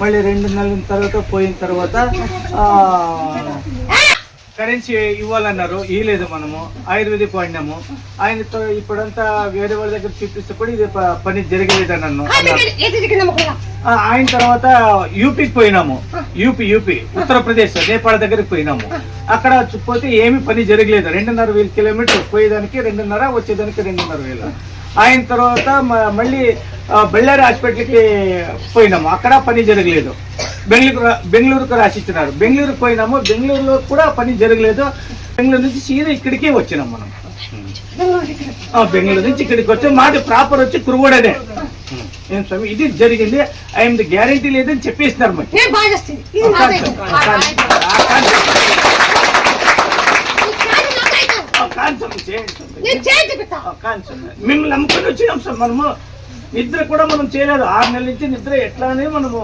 మళ్ళీ 2 నెలల తర్వాత పోయిన తర్వాత కరెన్సీ ఇవ్వాలన్నారు, ఇవ్వలేదు. మనము ఆయుర్వేదిక్ వాడినాము. ఆయనతో ఇప్పుడంతా వేరే వాళ్ళ దగ్గర చూపిస్తే కూడా ఇది పని జరగలేదని అన్నారు. ఆయన తర్వాత యూపీకి పోయినాము. యూపీ ఉత్తరప్రదేశ్ నేపాళ దగ్గరికి పోయినాము. అక్కడ పోతే ఏమి పని జరగలేదు. 2.5 కిలోమీటర్లు పోయేదానికి 2.5, వచ్చేదానికి 2.5. ఆయన తర్వాత మళ్ళీ బళ్ళారి హాస్పిటల్కి పోయినాము. అక్కడ పని జరగలేదు. బెంగళూరుకు రాసిచ్చినారు. బెంగళూరుకు పోయినాము. బెంగళూరులో కూడా పని జరగలేదు. బెంగళూరు నుంచి సీదా ఇక్కడికే వచ్చినాం మనం. బెంగళూరు నుంచి ఇక్కడికి వచ్చాం. మాది ప్రాపర్ వచ్చి కురుగూడనే. ఏం స్వామి ఇది జరిగింది, ఐఎమ్ ది గ్యారంటీ లేదని చెప్పేసినారు. మరి మిమ్మల్ని నమ్ముకొని వచ్చినాం సార్. మనము నిద్ర కూడా మనం చేయలేదు. 6 నెలల నుంచి నిద్ర ఎట్లానే మనము